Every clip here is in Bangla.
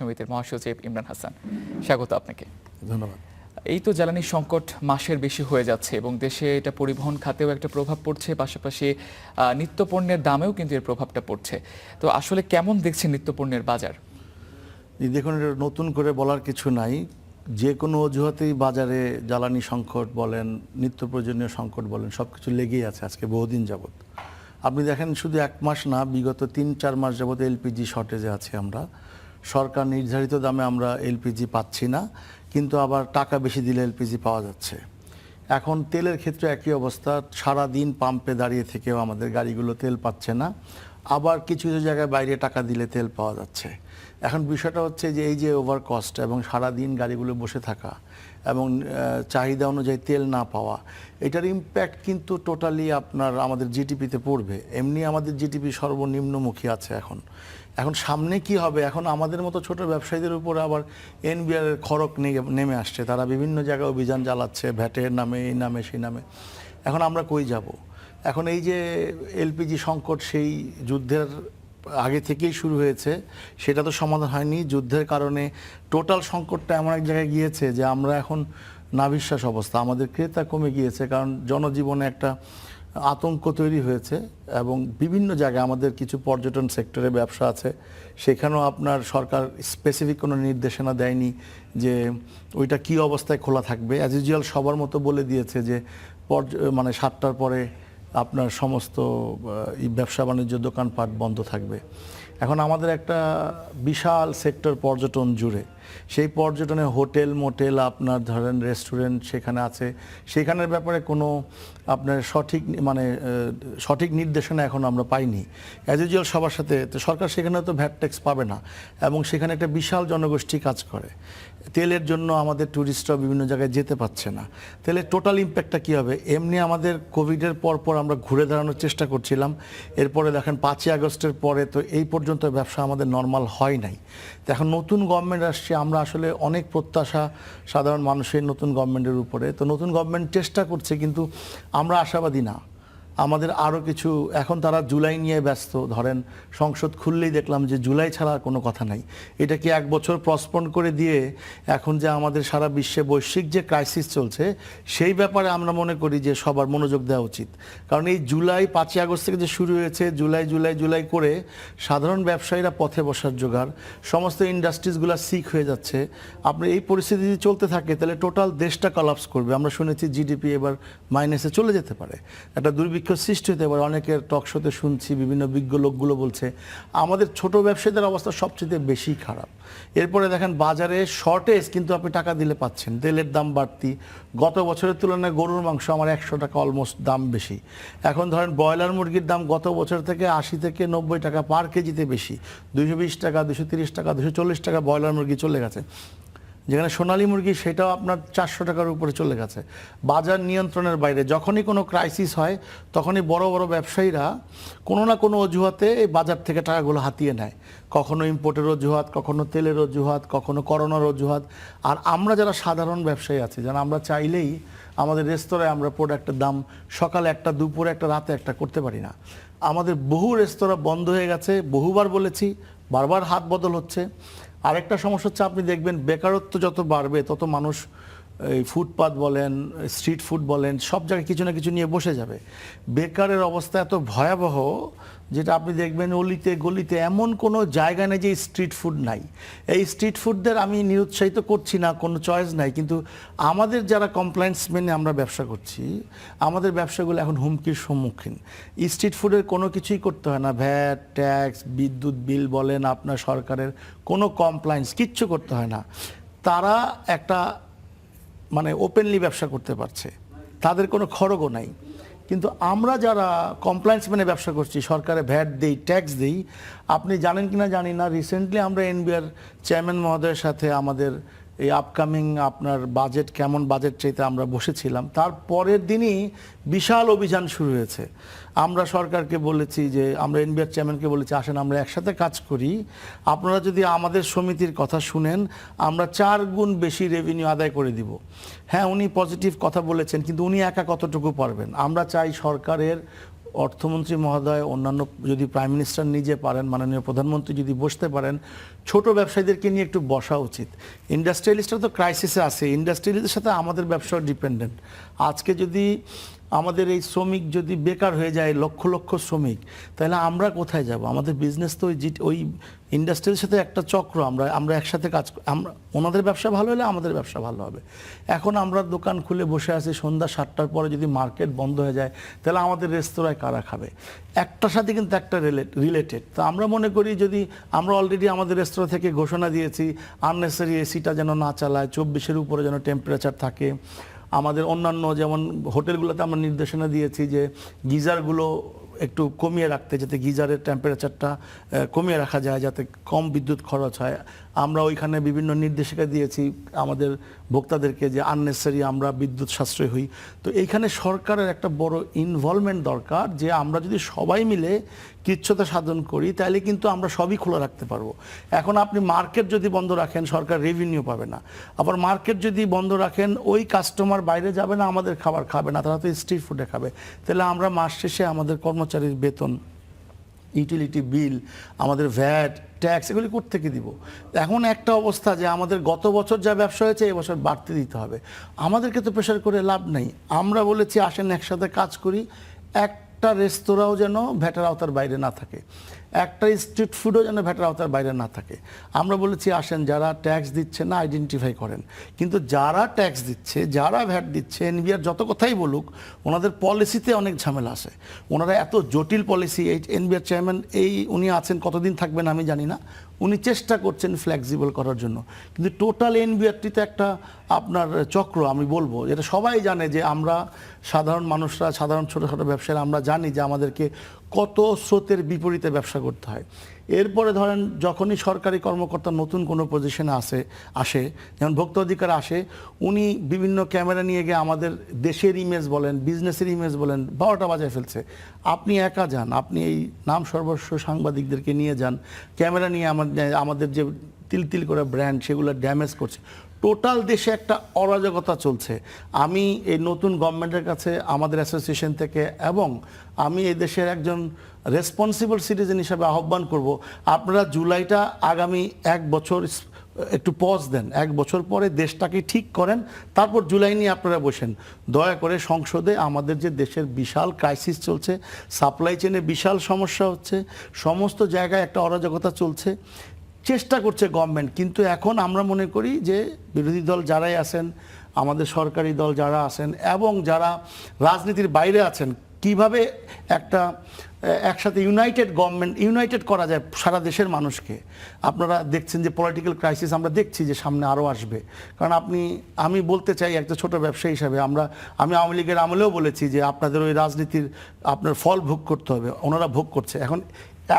সমিতির মহাসচিব ইমরান হাসান, স্বাগত আপনাকে। ধন্যবাদ। এই তো জ্বালানি সংকট মাসের বেশি হয়ে যাচ্ছে এবং দেশে এটা পরিবহন খাতেও একটা প্রভাব পড়ছে, পাশাপাশি নিত্যপণ্যের দামেও কিন্তু এর প্রভাবটা পড়ছে। তো আসলে কেমন দেখছেন নিত্যপণ্যের বাজার? দেখুন, এটা নতুন করে বলার কিছু নাই। যে কোনো অজুহাতেই বাজারে জ্বালানি সংকট বলেন, নিত্য প্রয়োজনীয় সংকট বলেন, সব কিছু লেগেই আছে আজকে বহুদিন যাবৎ। আপনি দেখেন, শুধু এক মাস না, বিগত ৩-৪ মাস যাবৎ এলপিজি শর্টেজে আছি আমরা। সরকার নির্ধারিত দামে আমরা এলপিজি পাচ্ছি না, কিন্তু আবার টাকা বেশি দিলে এলপিজি পাওয়া যাচ্ছে। এখন তেলের ক্ষেত্রে একই অবস্থা, সারা দিন পাম্পে দাঁড়িয়ে থেকেও আমাদের গাড়িগুলো তেল পাচ্ছে না, আবার কিছু কিছু জায়গায় বাইরে টাকা দিলে তেল পাওয়া যাচ্ছে। এখন বিষয়টা হচ্ছে যে এই যে ওভার কস্ট এবং সারা দিন গাড়িগুলো বসে থাকা এবং চাহিদা অনুযায়ী তেল না পাওয়া, এটার ইম্প্যাক্ট কিন্তু টোটালি আপনার আমাদের জিডিপিতে পড়বে। এমনি আমাদের জিডিপি সর্বনিম্নমুখী আছে এখন। এখন সামনে কি হবে? এখন আমাদের মতো ছোট ব্যবসায়ীদের উপরে আবার এনবিআর এর খড়ক নেমে আসছে। তারা বিভিন্ন জায়গায় অভিযান চালাচ্ছে, ভ্যাটের নামে, এই নামে, সেই নামে। এখন আমরা কই যাব? এখন এই যে এলপিজি সংকট সেই যুদ্ধের আগে থেকেই শুরু হয়েছে, সেটা তো সমাধান হয়নি। যুদ্ধের কারণে টোটাল সংকটটা এমন এক জায়গায় গিয়েছে যে আমরা এখন নাভিশ্বাস অবস্থা, আমাদের ক্রেতা কমে গিয়েছে, কারণ জনজীবনে একটা আতঙ্ক তৈরি হয়েছে। এবং বিভিন্ন জায়গায় আমাদের কিছু পর্যটন সেক্টরে ব্যবসা আছে, সেখানেও আপনার সরকার স্পেসিফিক কোনো নির্দেশনা দেয়নি যে ওইটা কি অবস্থায় খোলা থাকবে। অ্যাজ ইউজুয়াল সবার মতো বলে দিয়েছে যে মানে 7টার পরে আপনার সমস্ত ব্যবসা বাণিজ্য দোকানপাট বন্ধ থাকবে। এখন আমাদের একটা বিশাল সেক্টর পর্যটন জুড়ে, সেই পর্যটনে হোটেল মোটেল আপনার ধরেন রেস্টুরেন্ট সেখানে আছে, সেখানের ব্যাপারে কোনো আপনার সঠিক নির্দেশনা এখন আমরা পাইনি। অ্যাজ ইউজুয়াল সবার সাথে তো সরকার সেখানে তো ভ্যাট ট্যাক্স পাবে না, এবং সেখানে একটা বিশাল জনগোষ্ঠী কাজ করে। তেলের জন্য আমাদের ট্যুরিস্টরা বিভিন্ন জায়গায় যেতে পারছে না। তেলের টোটাল ইম্প্যাক্টটা কী হবে? এমনি আমাদের কোভিডের পর আমরা ঘুরে দাঁড়ানোর চেষ্টা করছিলাম, এরপরে দেখেন 5ই আগস্টের পরে তো এই পর্যন্ত ব্যবসা আমাদের নর্মাল হয় নাই। তো এখন নতুন গভর্নমেন্ট আসছে, আমরা আসলে অনেক প্রত্যাশা সাধারণ মানুষের নতুন গভর্নমেন্টের উপরে। তো নতুন গভর্নমেন্ট চেষ্টা করছে, কিন্তু আমরা আশাবাদী না। আমাদের আরও কিছু, এখন তারা জুলাই নিয়ে ব্যস্ত। ধরেন সংসদ খুললেই দেখলাম যে জুলাই ছাড়া আর কোনো কথা নাই। এটা কি 1 বছর প্রসপন্ড করে দিয়ে এখন যে আমাদের সারা বিশ্বে বৈশ্বিক যে ক্রাইসিস চলছে, সেই ব্যাপারে আমরা মনে করি যে সবার মনোযোগ দেওয়া উচিত। কারণ এই জুলাই 5ই আগস্ট থেকে যে শুরু হয়েছে, জুলাই করে সাধারণ ব্যবসায়ীরা পথে বসার জোগাড়, সমস্ত ইন্ডাস্ট্রিজগুলো সিক হয়ে যাচ্ছে। আপনি এই পরিস্থিতি যদি চলতে থাকে তাহলে টোটাল দেশটা কলাপস করবে। আমরা শুনেছি জিডিপি এবার মাইনাসে চলে যেতে পারে, একটা দুর্ভিক্ষ সৃষ্টি হতে পারে। অনেকের টক শোতে শুনছি, বিভিন্ন বিজ্ঞ লোকগুলো বলছে আমাদের ছোট ব্যবসায়ীদের অবস্থা সবচেয়ে বেশি খারাপ। এরপরে দেখেন বাজারে শর্টেজ, কিন্তু আপনি টাকা দিলে পাচ্ছেন। তেলের দাম বাড়তি, গত বছরের তুলনায় গরুর মাংস আমার 100 টাকা অলমোস্ট দাম বেশি। এখন ধরেন ব্রয়লার মুরগির দাম গত বছর থেকে 80 থেকে 90 টাকা পার কেজিতে বেশি। 220 টাকা, 230 টাকা, 240 টাকা ব্রয়লার মুরগি চলে গেছে। যেখানে সোনালী মুরগি সেটাও আপনার 400 টাকার উপরে চলে গেছে। বাজার নিয়ন্ত্রণের বাইরে। যখনই কোনো ক্রাইসিস হয় তখনই বড় বড় ব্যবসায়ীরা কোনো না কোনো অজুহাতে এই বাজার থেকে টাকাগুলো হাতিয়ে নেয়। কখনো ইম্পোর্টের অজুহাত, কখনো তেলের অজুহাত, কখনো করোনার অজুহাত। আর আমরা যারা সাধারণ ব্যবসায়ী আছি, যারা আমরা চাইলেই আমাদের রেস্তোরাঁয় আমরা প্রোডাক্টের দাম সকালে একটা, দুপুরে একটা, রাতে একটা করতে পারি না। আমাদের বহু রেস্তোরাঁ বন্ধ হয়ে গেছে, বহুবার বলেছি, বারবার হাত বদল হচ্ছে। আরেকটা সমস্যা হচ্ছে, আপনি দেখবেন বেকারত্ব যত বাড়বে তত মানুষ এই ফুটপাত বলেন, স্ট্রিট ফুড বলেন, সব জায়গায় কিছু না কিছু নিয়ে বসে যাবে। বেকারের অবস্থা এত ভয়াবহ যেটা আপনি দেখবেন অলিতে গলিতে এমন কোনো জায়গা নেই যে স্ট্রিট ফুড নাই। এই স্ট্রিট ফুডদের আমি নিরুৎসাহিত করছি না, কোনো চয়েস নাই, কিন্তু আমাদের যারা কমপ্লায়েন্স মেনে আমরা ব্যবসা করছি, আমাদের ব্যবসাগুলো এখন হুমকির সম্মুখীন। স্ট্রিট ফুডের কোনো কিছুই করতে হয় না, ভ্যাট ট্যাক্স, বিদ্যুৎ বিল বলেন, আপনার সরকারের কোনো কমপ্লায়েন্স কিচ্ছু করতে হয় না। তারা একটা ওপেনলি ব্যবসা করতে পারছে, তাদের কোনো খড়গও নাই। কিন্তু আমরা যারা কমপ্লায়েন্স মেনে ব্যবসা করছি, সরকারে ভ্যাট দেই, ট্যাক্স দেই, আপনি জানেন কিনা জানি না, রিসেন্টলি আমরা এনবিআর চেয়ারম্যান মহোদয়ের সাথে আমাদের এই আপকামিং আপনার বাজেট, কেমন বাজেট চাইতে আমরা বসেছিলাম। তার পরের দিনই বিশাল অভিযান শুরু হয়েছে। আমরা সরকারকে বলেছি যে, আমরা এনবিআর চেয়ারম্যানকে বলেছি, আসেন আমরা একসাথে কাজ করি, আপনারা যদি আমাদের সমিতির কথা শুনেন আমরা 4 গুণ বেশি রেভিনিউ আদায় করে দিব। হ্যাঁ, উনি পজিটিভ কথা বলেছেন, কিন্তু উনি একা কতটুকু পারবেন? আমরা চাই সরকারের অর্থমন্ত্রী মহোদয়, অন্যান্য যদি প্রাইম মিনিস্টার নিজে পারেন, মাননীয় প্রধানমন্ত্রী যদি বসতে পারেন, ছোট ব্যবসায়ীদেরকে নিয়ে একটু বসা উচিত। ইন্ডাস্ট্রিয়ালিস্টরা তো ক্রাইসিসে আছে, ইন্ডাস্ট্রিয়ালিস্টের সাথে আমাদের ব্যবসাও ডিপেন্ডেন্ট। আজকে যদি আমাদের এই শ্রমিক যদি বেকার হয়ে যায়, লক্ষ লক্ষ শ্রমিক, তাহলে আমরা কোথায় যাব? আমাদের বিজনেস তো ওই ইন্ডাস্ট্রির সাথে একটা চক্র, আমরা একসাথে কাজ, আমরা ওনাদের ব্যবসা ভালো হলে আমাদের ব্যবসা ভালো হবে। এখন আমরা দোকান খুলে বসে আছি, সন্ধ্যা 7টার পরে যদি মার্কেট বন্ধ হয়ে যায়, তাহলে আমাদের রেস্তোরাঁয় কারা খাবে? একটার সাথে কিন্তু একটা রিলেটেড। তো আমরা মনে করি, যদি আমরা অলরেডি আমাদের রেস্তোরাঁ থেকে ঘোষণা দিয়েছি আননেসারি এসিটা যেন না চালায়, 24-এর উপরে যেন টেম্পারেচার থাকে। আমাদের অন্যান্য যেমন হোটেলগুলোতে আমরা নির্দেশনা দিয়েছি যে গিজারগুলো একটু কমিয়ে রাখতে, যাতে গিজারের টেম্পারেচারটা কমিয়ে রাখা যায়, যাতে কম বিদ্যুৎ খরচ হয়। আমরা ওইখানে বিভিন্ন নির্দেশিকা দিয়েছি আমাদের ভোক্তাদেরকে যে আননেসারি আমরা বিদ্যুৎ সাশ্রয় হই। তো এইখানে সরকারের একটা বড় ইনভলভমেন্ট দরকার, যে আমরা যদি সবাই মিলে কৃচ্ছ্রতা সাধন করি, তাহলে কিন্তু আমরা সবই খোলা রাখতে পারবো। এখন আপনি মার্কেট যদি বন্ধ রাখেন, সরকার রেভিনিউ পাবে না। আবার মার্কেট যদি বন্ধ রাখেন, ওই কাস্টমার বাইরে যাবে না, আমাদের খাবার খাবে না, তারা তো স্ট্রিট ফুডে খাবে। তাহলে আমরা মাস শেষে আমাদের কর্মচারীর বেতন, ইউটিলিটি বিল, আমাদের ভ্যাট, ট্যাক্স, এগুলি কোত্থেকে দিব? এখন একটা অবস্থা যে আমাদের গত বছর যা ব্যবসা হয়েছে এবছর বাড়তে দিতে হবে। আমাদেরকে তো প্রেশার করে লাভ নেই। আমরা বলেছি আসেন একসাথে কাজ করি, একটা রেস্তোরাঁও যেন ভ্যাটের আওতার বাইরে না থাকে, একটা স্ট্রিট ফুডও যেন ভ্যাটের আওতার বাইরে না থাকে। আমরা বলেছি আসেন যারা ট্যাক্স দিচ্ছে না আইডেন্টিফাই করেন, কিন্তু যারা ট্যাক্স দিচ্ছে, যারা ভ্যাট দিচ্ছে, এনবিআর যত কথাই বলুক, ওনাদের পলিসিতে অনেক ঝামেলা আছে। ওনারা এত জটিল পলিসি, এই এনবিআর চেয়ারম্যান উনি আছেন, কতদিন থাকবেন আমি জানি না, উনি চেষ্টা করছেন ফ্লেক্সিবল করার জন্য, কিন্তু টোটাল এনবিআরটিতে একটা আপনার চক্র, আমি বলবো এটা সবাই জানে যে আমরা সাধারণ মানুষরা, সাধারণ ছোটোখাটো ব্যবসায়ীরা আমরা জানি যে আমাদেরকে কত স্রোতের বিপরীতে ব্যবসা করতে হয়। এরপরে ধরেন যখনই সরকারি কর্মকর্তা নতুন কোনো পজিশনে আসে, যেমন ভোক্তা অধিকার আসে, উনি বিভিন্ন ক্যামেরা নিয়ে গিয়ে আমাদের দেশের ইমেজ বলেন, বিজনেসের ইমেজ বলেন, 12টা বাজায় ফেলছে। আপনি একা যান, আপনি এই নাম সর্বস্ব সাংবাদিকদেরকে নিয়ে যান, ক্যামেরা নিয়ে আমাদের যে তিল করে ব্র্যান্ড, সেগুলো ড্যামেজ করছে। টোটাল দেশে একটা অরাজকতা চলছে। আমি এই নতুন গভর্নমেন্টের কাছে আমাদের অ্যাসোসিয়েশন থেকে, এবং আমি এই দেশের একজন রেসপন্সিবল সিটিজেন হিসাবে আহ্বান করব, আপনারা জুলাইটা আগামী 1 বছর একটু পজ দেন, 1 বছর পরে দেশটাকে ঠিক করেন, তারপর জুলাই নিয়ে আপনারা বসেন। দয়া করে সংসদে আমাদের যে দেশের বিশাল ক্রাইসিস চলছে, সাপ্লাই চেনে বিশাল সমস্যা হচ্ছে, সমস্ত জায়গায় একটা অরাজকতা চলছে, চেষ্টা করছে গভর্নমেন্ট। কিন্তু এখন আমরা মনে করি যে বিরোধী দল যারাই আছেন, আমাদের সরকারি দল যারা আছেন, এবং যারা রাজনীতির বাইরে আছেন, কিভাবে একটা একসাথে ইউনাইটেড করা যায় সারা দেশের মানুষকে। আপনারা দেখছেন যে পলিটিক্যাল ক্রাইসিস আমরা দেখছি যে সামনে আরও আসবে। কারণ আমি বলতে চাই একটা ছোট ব্যবসায়ী হিসাবে, আমি আওয়ামী লীগের আমলেও বলেছি যে আপনাদের ওই রাজনীতির আপনার ফল ভোগ করতে হবে, ওনারা ভোগ করছে।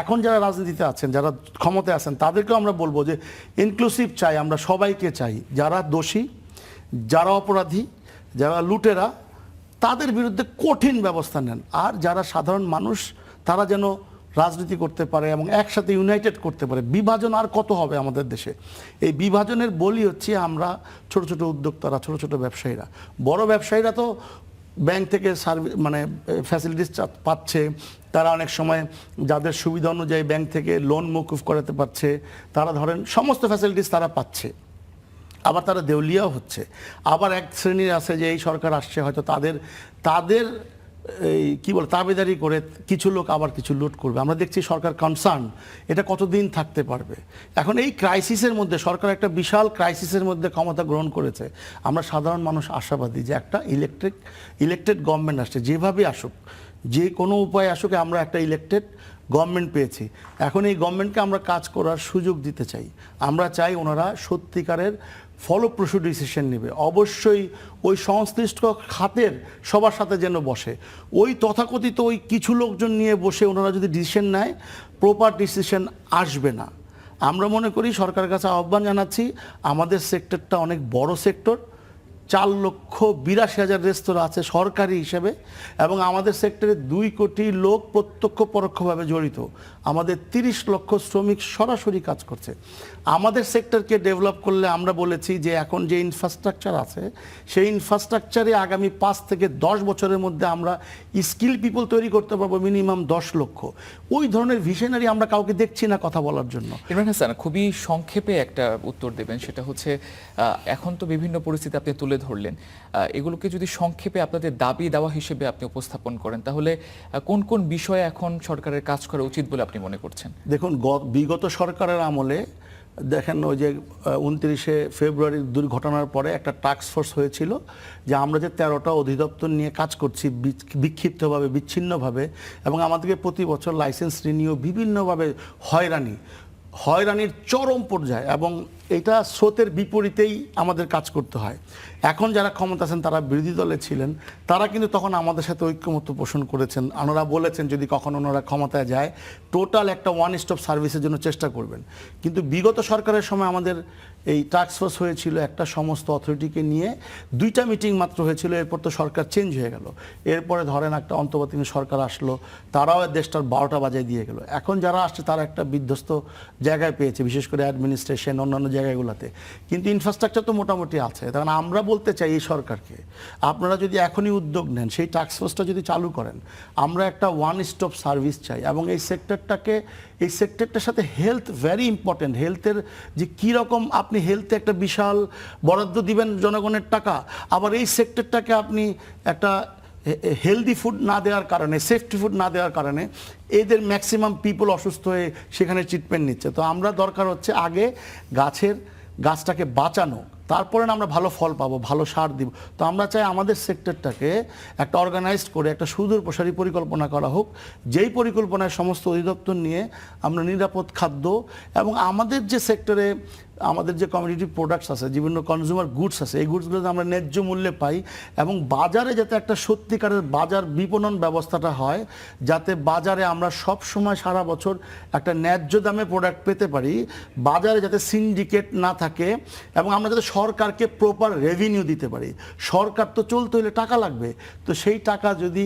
এখন যারা রাজনীতিতে আছেন, যারা ক্ষমতায় আছেন, তাদেরকেও আমরা বলবো যে ইনক্লুসিভ চাই, আমরা সবাইকে চাই। যারা দোষী, যারা অপরাধী, যারা লুটেরা, তাদের বিরুদ্ধে কঠিন ব্যবস্থা নেন। আর যারা সাধারণ মানুষ, তারা যেন রাজনীতি করতে পারে এবং একসাথে ইউনাইটেড করতে পারে। বিভাজন আর কত হবে আমাদের দেশে? এই বিভাজনের বলি হচ্ছে আমরা ছোট ছোট উদ্যোক্তারা, ছোট ছোট ব্যবসায়ীরা। বড় ব্যবসায়ীরা তো ব্যাংক থেকে ফ্যাসিলিটিস পাচ্ছে, তারা অনেক সময় যাদের সুবিধা অনুযায়ী ব্যাংক থেকে লোন মকুফ করাতে পারছে, তারা ধরেন সমস্ত ফ্যাসিলিটিস তারা পাচ্ছে, আবার তারা দেউলিয়াও হচ্ছে। আবার এক শ্রেণীর আছে যে এই সরকার আসছে, হয়তো তাদের এই কী বলে তাবেদারি করে কিছু লোক আবার কিছু লুট করবে। আমরা দেখছি সরকার কনসার্ন, এটা কতদিন থাকতে পারবে। এখন এই ক্রাইসিসের মধ্যে সরকার একটা বিশাল ক্রাইসিসের মধ্যে ক্ষমতা গ্রহণ করেছে। আমরা সাধারণ মানুষ আশাবাদী যে একটা ইলেকটেড গভর্নমেন্ট আসছে, যেভাবে আসুক, যে কোনো উপায়ে আসুক, আমরা একটা ইলেকটেড গভর্নমেন্ট পেয়েছি। এখন এই গভর্নমেন্টকে আমরা কাজ করার সুযোগ দিতে চাই। আমরা চাই ওনারা সত্যিকারের ফলপ্রসূ ডিসিশন নেবে। অবশ্যই ওই সংশ্লিষ্ট খাতের সবার সাথে যেন বসে, ওই তথাকথিত ওই কিছু লোকজন নিয়ে বসে ওনারা যদি ডিসিশন নেয়, প্রপার ডিসিশন আসবে না। আমরা মনে করি সরকারের কাছে আহ্বান জানাচ্ছি, আমাদের সেক্টরটা অনেক বড় সেক্টর, 4,82,000 রেস্তোরাঁ আছে সরকারি হিসেবে, এবং আমাদের সেক্টরে 2 কোটি লোক প্রত্যক্ষ পরোক্ষভাবে জড়িত। আমাদের 30 লক্ষ শ্রমিক সরাসরি কাজ করছে। আমাদের সেক্টরকে ডেভেলপ করলে আমরা বলেছি যে এখন যে ইনফ্রাস্ট্রাকচার আছে সেই ইনফ্রাস্ট্রাকচারে আগামী 5 থেকে 10 বছরের মধ্যে আমরা স্কিল পিপল তৈরি করতে পারবো মিনিমাম 10 লক্ষ। ওই ধরনের ভিশনারি আমরা কাউকে দেখছি না কথা বলার জন্য। ইমরান হাসান, খুবই সংক্ষেপে একটা উত্তর দেবেন, সেটা হচ্ছে এখন তো বিভিন্ন পরিস্থিতি আপনি তুলে ধরলেন, এগুলোকে যদি সংক্ষেপে আপনাদের দাবি দেওয়া হিসেবে আপনি উপস্থাপন করেন, তাহলে কোন কোন বিষয়ে এখন সরকারের কাজ করা উচিত বলে আপনি মনে করছেন? দেখুন, বিগত সরকারের আমলে দেখেন ওই যে 29শে ফেব্রুয়ারির দুর্ঘটনার পরে একটা টাস্ক ফোর্স হয়েছিল যে আমরা যে 13টা অধিদপ্তর নিয়ে কাজ করছি বিক্ষিপ্তভাবে বিচ্ছিন্নভাবে, এবং আমাদেরকে প্রতি বছর লাইসেন্স রিনিউ বিভিন্নভাবে হয়রানির চরম পর্যায়ে, এবং এটা স্রোতের বিপরীতেই আমাদের কাজ করতে হয়। এখন যারা ক্ষমতা আছেন তারা বিরোধী দলে ছিলেন, তারা কিন্তু তখন আমাদের সাথে ঐক্যমত্য পোষণ করেছেন। ওনারা বলেছেন যদি কখনো ওনারা ক্ষমতায় যায় টোটাল একটা ওয়ান স্টপ সার্ভিসের জন্য চেষ্টা করবেন। কিন্তু বিগত সরকারের সময় আমাদের এই টাস্ক ফোর্স হয়েছিল একটা সমস্ত অথরিটিকে নিয়ে, 2টা মিটিং মাত্র হয়েছিল, এরপর তো সরকার চেঞ্জ হয়ে গেল। এরপরে ধরেন একটা অন্তর্বর্তীকালীন সরকার আসলো, তারাও দেশটার 12টা বাজায় দিয়ে গেল। এখন যারা আসছে তারা একটা বিধ্বস্ত জায়গায় পেয়েছে, বিশেষ করে অ্যাডমিনিস্ট্রেশন অন্যান্য জায়গাগুলোতে, কিন্তু ইনফ্রাস্ট্রাকচার তো মোটামুটি আছে। কারণ আমরা বলতে চাই এই সরকারকে, আপনারা যদি এখনই উদ্যোগ নেন, সেই টাস্ক ফোর্সটা যদি চালু করেন, আমরা একটা ওয়ান স্টপ সার্ভিস চাই। এবং এই সেক্টরটার সাথে হেলথ ভেরি ইম্পর্টেন্ট। হেলথের যে কীরকম আপনি হেলথে একটা বিশাল বরাদ্দ দিবেন জনগণের টাকা, আবার এই সেক্টরটাকে আপনি একটা হেলদি ফুড না দেওয়ার কারণে, সেফটি ফুড না দেওয়ার কারণে এদের ম্যাক্সিমাম পিপল অসুস্থ হয়ে সেখানে ট্রিটমেন্ট নিচ্ছে। তো আমরা দরকার হচ্ছে আগে গাছটাকে বাঁচানো, তারপরে আমরা ভালো ফল পাবো, ভালো সার দিব। তো আমরা চাই আমাদের সেক্টরটাকে একটা অর্গানাইজড করে একটা সুদূর প্রসারী পরিকল্পনা করা হোক, যেই পরিকল্পনায় সমস্ত অধিদপ্তর নিয়ে আমরা নিরাপদ খাদ্য এবং আমাদের যে সেক্টরে আমাদের যে কমিউনিটি প্রোডাক্টস আছে, বিভিন্ন কনজিউমার গুডস আছে, এই গুডসগুলো আমরা ন্যায্য মূল্যে পাই, এবং বাজারে যাতে একটা সত্যিকারের বাজার বিপণন ব্যবস্থাটা হয়, যাতে বাজারে আমরা সব সময় সারা বছর একটা ন্যায্য দামে প্রোডাক্ট পেতে পারি, বাজারে যাতে সিন্ডিকেট না থাকে, এবং আমরা যাতে সরকারকে প্রপার রেভিনিউ দিতে পারি। সরকার তো চলতে হলে টাকা লাগবে, তো সেই টাকা যদি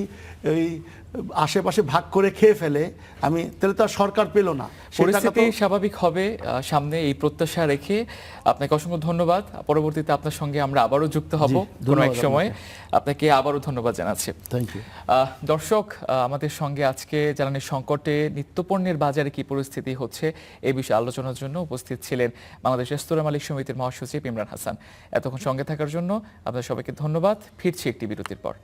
এই আশেপাশে ভাগ করে খেয়ে ফেলে তাহলে তো আর সরকার পেল না। পরিস্থিতি স্বাভাবিক হবে সামনে, এই প্রত্যাশা রেখে আপনাকে অসংখ্য ধন্যবাদ। পরবর্তীতে আপনার সঙ্গে আমরা আবারও যুক্ত হব কোনো এক সময়। আপনাকে আবারও ধন্যবাদ জানাচ্ছি। Thank you. দর্শক, আমাদের সঙ্গে আজকে জ্বালানি সংকটে নিত্যপণ্যের বাজারে কি পরিস্থিতি হচ্ছে এই বিষয়ে আলোচনার জন্য উপস্থিত ছিলেন বাংলাদেশ রেস্তোরাঁ মালিক সমিতির মহাসচিব ইমরান হাসান। এতক্ষণ সঙ্গে থাকার জন্য আপনাদের সবাইকে ধন্যবাদ। ফিরছি একটি বিরতির পর।